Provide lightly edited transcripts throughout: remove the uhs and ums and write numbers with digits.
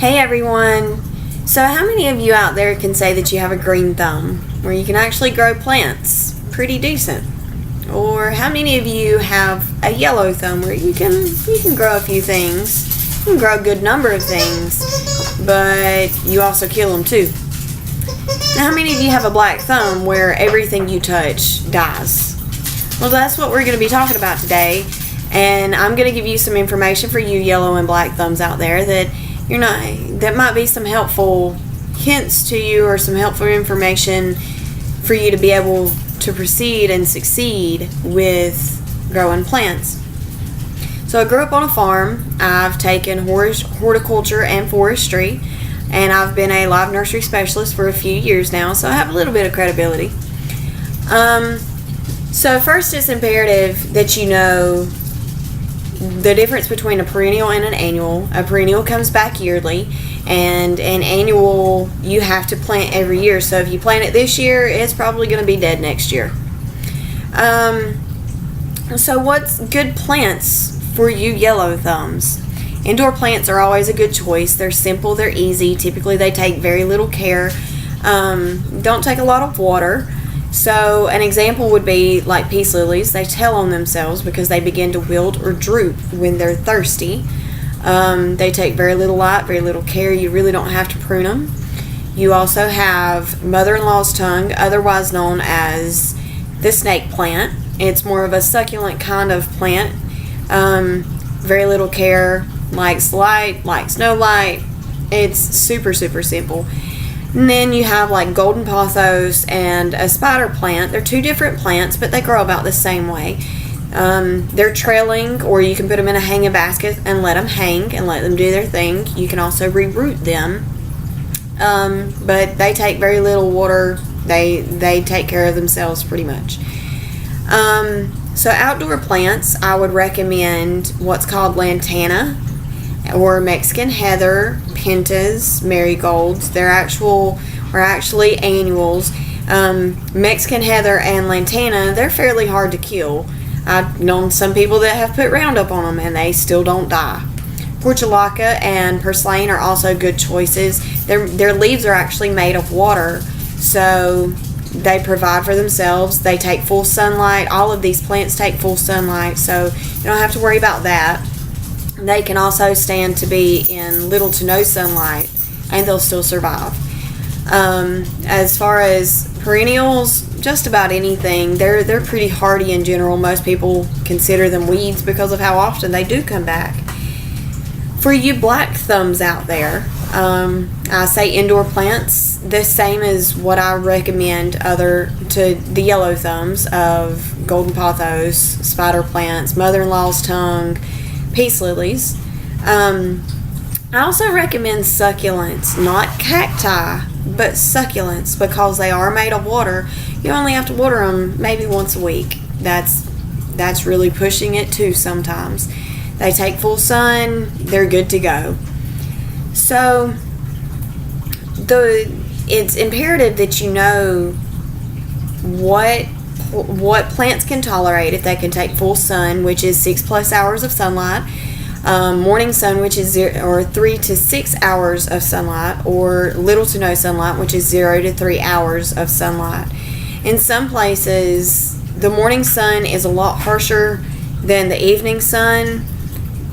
Hey everyone! So how many of you out there can say that you have a green thumb, where you can actually grow plants pretty decent? Or how many of you have a yellow thumb, where you can grow a few things, you can grow a good number of things, but you also kill them too? Now how many of you have a black thumb, where everything you touch dies? Well, that's what we're going to be talking about today, and I'm going to give you some information for you yellow and black thumbs out there that might be some helpful hints to you, or some helpful information for you to be able to proceed and succeed with growing plants. So I grew up on a farm. I've taken horticulture and forestry, and I've been a live nursery specialist for a few years now, so I have a little bit of credibility. So first, it's imperative that you know the difference between a perennial and an annual. A perennial comes back yearly, and an annual you have to plant every year. So if you plant it this year, it's probably going to be dead next year. So what's good plants for you yellow thumbs? Indoor plants are always a good choice. They're simple, they're easy. Typically they take very little care, don't take a lot of water. So an example would be like peace lilies. They tell on themselves because they begin to wilt or droop when they're thirsty. They take very little light, very little care. You really don't have to prune them. You also have mother-in-law's tongue, otherwise known as the snake plant. It's more of a succulent kind of plant. Very little care, likes light, likes no light. It's super, super simple. And then you have like golden pothos and a spider plant. They're two different plants, but they grow about the same way. They're trailing, or you can put them in a hanging basket and let them hang and let them do their thing. You can also reroot them, but they take very little water. They take care of themselves pretty much. So outdoor plants, I would recommend what's called lantana, or Mexican heather, pentas, marigolds. They're actually annuals. Mexican heather and lantana, they're fairly hard to kill. I've known some people that have put Roundup on them and they still don't die. Portulaca and purslane are also good choices. Their leaves are actually made of water, so they provide for themselves. They take full sunlight. All of these plants take full sunlight, so you don't have to worry about that. They can also stand to be in little to no sunlight, and they'll still survive. As far as perennials, just about anything. They're pretty hardy in general. Most people consider them weeds because of how often they do come back. For you black thumbs out there, I say indoor plants, the same as what I recommend to the yellow thumbs of golden pothos, spider plants, mother-in-law's tongue, peace lilies. I also recommend succulents, not cacti, but succulents, because they are made of water. You only have to water them maybe once a week. That's really pushing it too sometimes. They take full sun, they're good to go. So it's imperative that you know what plants can tolerate if they can take full sun, which is 6+ hours of sunlight, morning sun, which is 3 to 6 hours of sunlight, or little to no sunlight, which is 0 to 3 hours of sunlight. In some places, the morning sun is a lot harsher than the evening sun,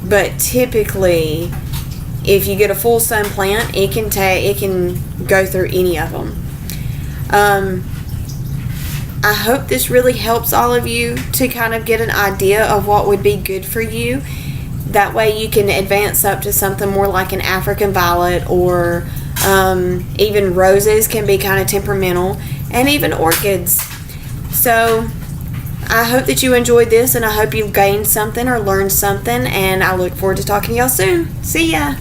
but typically, if you get a full sun plant, it can go through any of them. I hope this really helps all of you to kind of get an idea of what would be good for you. That way you can advance up to something more like an African violet, or even roses can be kind of temperamental, and even orchids. So I hope that you enjoyed this, and I hope you've gained something or learned something, and I look forward to talking to y'all soon. See ya!